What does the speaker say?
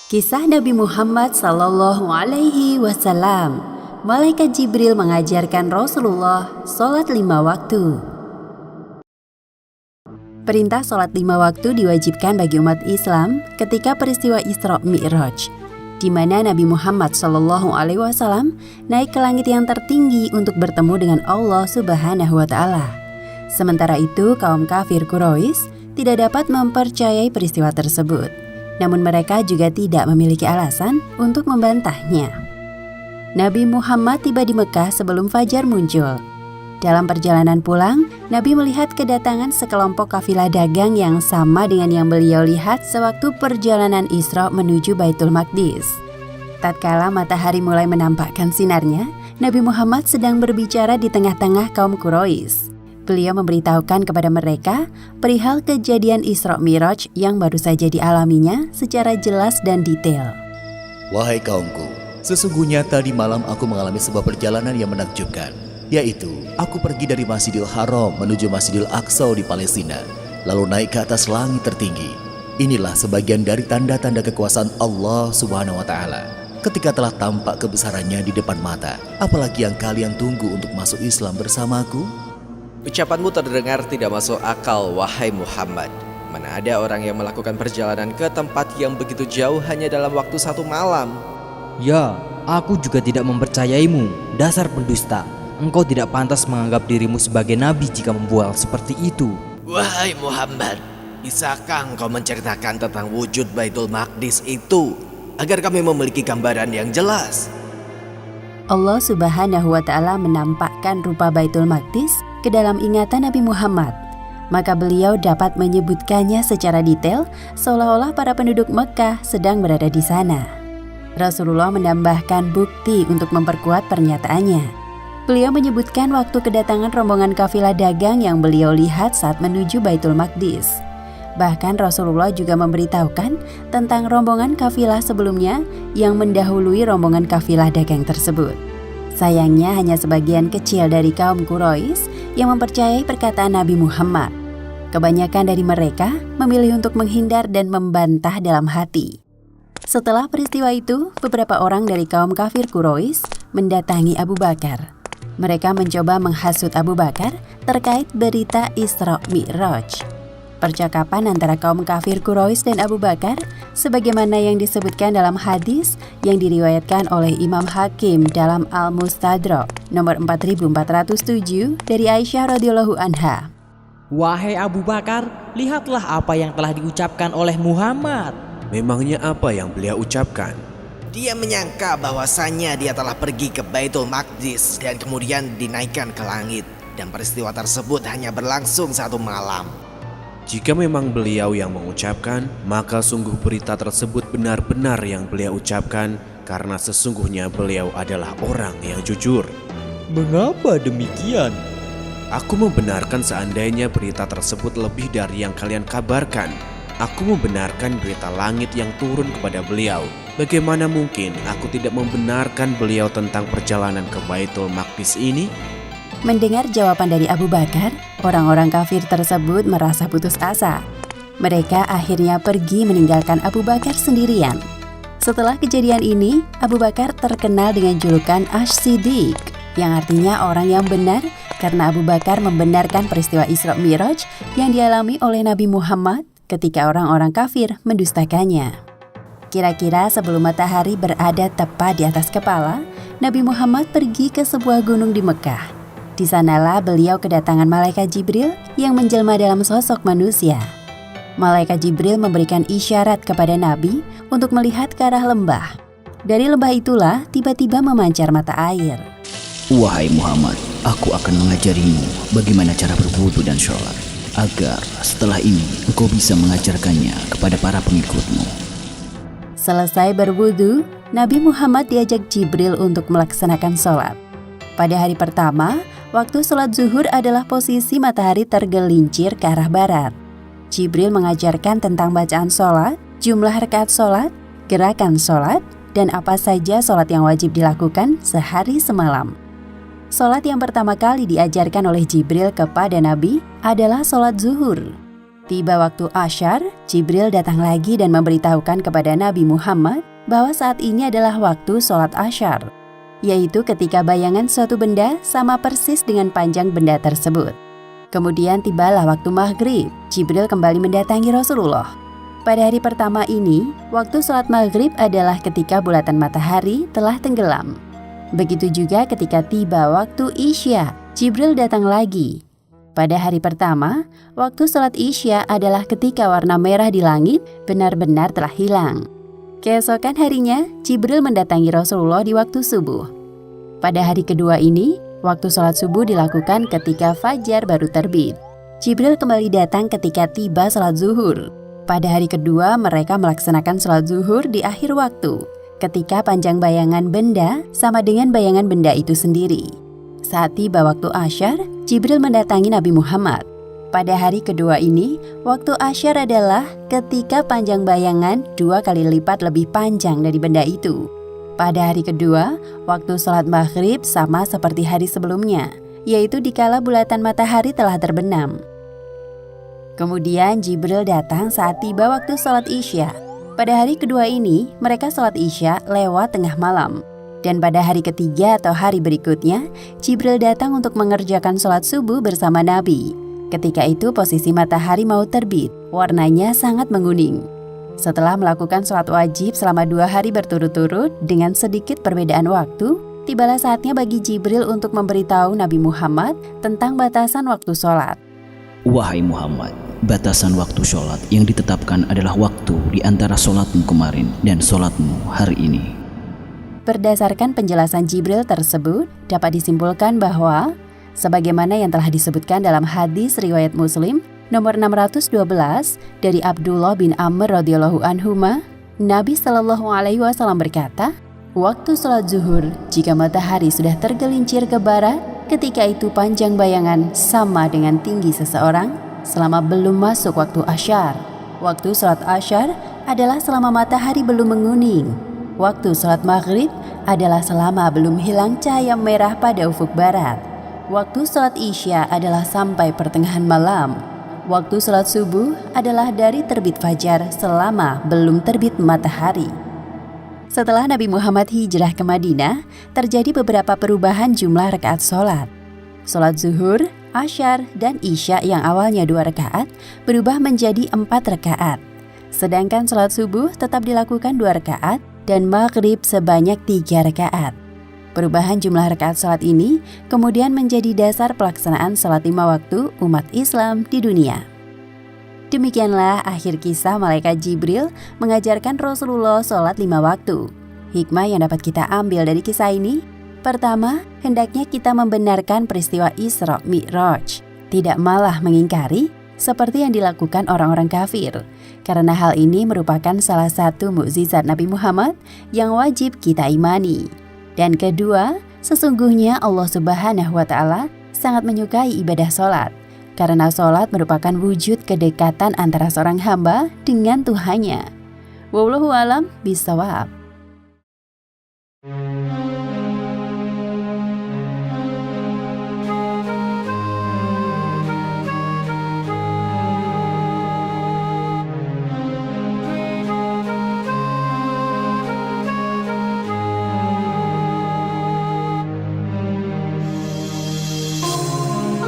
Kisah Nabi Muhammad Sallallahu Alaihi Wasallam. Malaikat Jibril mengajarkan Rasulullah sholat 5 waktu. Perintah sholat 5 waktu diwajibkan bagi umat Islam ketika peristiwa Isra Mi'raj, di mana Nabi Muhammad Sallallahu Alaihi Wasallam naik ke langit yang tertinggi untuk bertemu dengan Allah Subhanahu Wa Taala. Sementara itu, kaum kafir Quraisy tidak dapat mempercayai peristiwa tersebut. Namun mereka juga tidak memiliki alasan untuk membantahnya. Nabi Muhammad tiba di Mekah sebelum fajar muncul. Dalam perjalanan pulang, Nabi melihat kedatangan sekelompok kafilah dagang yang sama dengan yang beliau lihat sewaktu perjalanan Isra menuju Baitul Maqdis. Tatkala matahari mulai menampakkan sinarnya, Nabi Muhammad sedang berbicara di tengah-tengah kaum Quraisy. Beliau memberitahukan kepada mereka perihal kejadian Isra Mi'raj yang baru saja dialaminya secara jelas dan detail. Wahai kaumku, sesungguhnya tadi malam aku mengalami sebuah perjalanan yang menakjubkan, yaitu aku pergi dari Masjidil Haram menuju Masjidil Aqsa di Palestina, lalu naik ke atas langit tertinggi. Inilah sebagian dari tanda-tanda kekuasaan Allah Subhanahu wa Ta'ala ketika telah tampak kebesarannya di depan mata. Apalagi yang kalian tunggu untuk masuk Islam bersamaku? Ucapanmu terdengar tidak masuk akal, wahai Muhammad. Mana ada orang yang melakukan perjalanan ke tempat yang begitu jauh hanya dalam waktu 1 malam? Ya, aku juga tidak mempercayaimu, dasar pendusta. Engkau tidak pantas menganggap dirimu sebagai nabi jika membual seperti itu. Wahai Muhammad, bisakah engkau menceritakan tentang wujud Baitul Maqdis itu agar kami memiliki gambaran yang jelas? Allah Subhanahu wa Ta'ala menampakkan rupa Baitul Maqdis ke dalam ingatan Nabi Muhammad. Maka beliau dapat menyebutkannya secara detail seolah-olah para penduduk Mekah sedang berada di sana. Rasulullah menambahkan bukti untuk memperkuat pernyataannya. Beliau menyebutkan waktu kedatangan rombongan kafilah dagang yang beliau lihat saat menuju Baitul Maqdis. Bahkan Rasulullah juga memberitahukan tentang rombongan kafilah sebelumnya yang mendahului rombongan kafilah dagang tersebut. Sayangnya hanya sebagian kecil dari kaum Quraisy yang mempercayai perkataan Nabi Muhammad. Kebanyakan dari mereka memilih untuk menghindar dan membantah dalam hati. Setelah peristiwa itu, beberapa orang dari kaum kafir Quraisy mendatangi Abu Bakar. Mereka mencoba menghasut Abu Bakar terkait berita Isra Mi'raj. Percakapan antara kaum kafir Quraisy dan Abu Bakar sebagaimana yang disebutkan dalam hadis yang diriwayatkan oleh Imam Hakim dalam Al-Mustadrak nomor 4407 dari Aisyah radhiyallahu anha. Wahai Abu Bakar, lihatlah apa yang telah diucapkan oleh Muhammad. Memangnya apa yang beliau ucapkan? Dia menyangka bahwasannya dia telah pergi ke Baitul Maqdis dan kemudian dinaikkan ke langit, dan peristiwa tersebut hanya berlangsung 1 malam. Jika memang beliau yang mengucapkan, maka sungguh berita tersebut benar-benar yang beliau ucapkan, karena sesungguhnya beliau adalah orang yang jujur. Mengapa demikian? Aku membenarkan seandainya berita tersebut lebih dari yang kalian kabarkan. Aku membenarkan berita langit yang turun kepada beliau. Bagaimana mungkin aku tidak membenarkan beliau tentang perjalanan ke Baitul Maqdis ini? Mendengar jawaban dari Abu Bakar, orang-orang kafir tersebut merasa putus asa. Mereka akhirnya pergi meninggalkan Abu Bakar sendirian. Setelah kejadian ini, Abu Bakar terkenal dengan julukan Ash-Siddiq, yang artinya orang yang benar, karena Abu Bakar membenarkan peristiwa Isra Mi'raj yang dialami oleh Nabi Muhammad ketika orang-orang kafir mendustakannya. Kira-kira sebelum matahari berada tepat di atas kepala, Nabi Muhammad pergi ke sebuah gunung di Mekah. Di sanalah beliau kedatangan Malaikat Jibril yang menjelma dalam sosok manusia. Malaikat Jibril memberikan isyarat kepada Nabi untuk melihat ke arah lembah. Dari lembah itulah tiba-tiba memancar mata air. Wahai Muhammad, aku akan mengajarimu bagaimana cara berwudu dan sholat, agar setelah ini engkau bisa mengajarkannya kepada para pengikutmu. Selesai berwudu, Nabi Muhammad diajak Jibril untuk melaksanakan sholat. Pada hari pertama, waktu sholat zuhur adalah posisi matahari tergelincir ke arah barat. Jibril mengajarkan tentang bacaan sholat, jumlah rakaat sholat, gerakan sholat, dan apa saja sholat yang wajib dilakukan sehari semalam. Sholat yang pertama kali diajarkan oleh Jibril kepada Nabi adalah sholat zuhur. Tiba waktu asyar, Jibril datang lagi dan memberitahukan kepada Nabi Muhammad bahwa saat ini adalah waktu sholat asyar, yaitu ketika bayangan suatu benda sama persis dengan panjang benda tersebut. Kemudian tibalah waktu maghrib, Jibril kembali mendatangi Rasulullah. Pada hari pertama ini, waktu sholat maghrib adalah ketika bulatan matahari telah tenggelam. Begitu juga ketika tiba waktu isya, Jibril datang lagi. Pada hari pertama, waktu sholat isya adalah ketika warna merah di langit benar-benar telah hilang. Keesokan harinya, Jibril mendatangi Rasulullah di waktu subuh. Pada hari kedua ini, waktu sholat subuh dilakukan ketika fajar baru terbit. Jibril kembali datang ketika tiba sholat zuhur. Pada hari kedua, mereka melaksanakan sholat zuhur di akhir waktu, ketika panjang bayangan benda sama dengan bayangan benda itu sendiri. Saat tiba waktu asyar, Jibril mendatangi Nabi Muhammad. Pada hari kedua ini, waktu asyar adalah ketika panjang bayangan 2 kali lipat lebih panjang dari benda itu. Pada hari kedua, waktu sholat maghrib sama seperti hari sebelumnya, yaitu dikala bulatan matahari telah terbenam. Kemudian Jibril datang saat tiba waktu sholat isya. Pada hari kedua ini, mereka sholat isya lewat tengah malam. Dan pada hari ketiga atau hari berikutnya, Jibril datang untuk mengerjakan sholat subuh bersama Nabi. Ketika itu posisi matahari mau terbit, warnanya sangat menguning. Setelah melakukan sholat wajib selama 2 hari berturut-turut dengan sedikit perbedaan waktu, tibalah saatnya bagi Jibril untuk memberitahu Nabi Muhammad tentang batasan waktu sholat. Wahai Muhammad, batasan waktu sholat yang ditetapkan adalah waktu di antara sholatmu kemarin dan sholatmu hari ini. Berdasarkan penjelasan Jibril tersebut, dapat disimpulkan bahwa sebagaimana yang telah disebutkan dalam hadis riwayat Muslim nomor 612 dari Abdullah bin Amr radhiyallahu anhuma, Nabi Shallallahu alaihi wasallam berkata, waktu sholat zuhur jika matahari sudah tergelincir ke barat, ketika itu panjang bayangan sama dengan tinggi seseorang selama belum masuk waktu asyar. Waktu sholat asyar adalah selama matahari belum menguning. Waktu sholat maghrib adalah selama belum hilang cahaya merah pada ufuk barat. Waktu sholat isya adalah sampai pertengahan malam. Waktu sholat subuh adalah dari terbit fajar selama belum terbit matahari. Setelah Nabi Muhammad hijrah ke Madinah, terjadi beberapa perubahan jumlah rakaat sholat. Sholat zuhur, asyar, dan isya yang awalnya 2 rakaat berubah menjadi 4 rakaat. Sedangkan sholat subuh tetap dilakukan 2 rakaat dan maghrib sebanyak 3 rakaat. Perubahan jumlah rakaat sholat ini kemudian menjadi dasar pelaksanaan sholat 5 waktu umat Islam di dunia. Demikianlah akhir kisah malaikat Jibril mengajarkan Rasulullah sholat 5 waktu. Hikmah yang dapat kita ambil dari kisah ini, pertama, hendaknya kita membenarkan peristiwa Isra Mi'raj, tidak malah mengingkari seperti yang dilakukan orang-orang kafir, karena hal ini merupakan salah satu mukjizat Nabi Muhammad yang wajib kita imani. Dan kedua, sesungguhnya Allah Subhanahu wa Ta'ala sangat menyukai ibadah sholat, karena sholat merupakan wujud kedekatan antara seorang hamba dengan Tuhannya. Wallahu a'lam bishawab.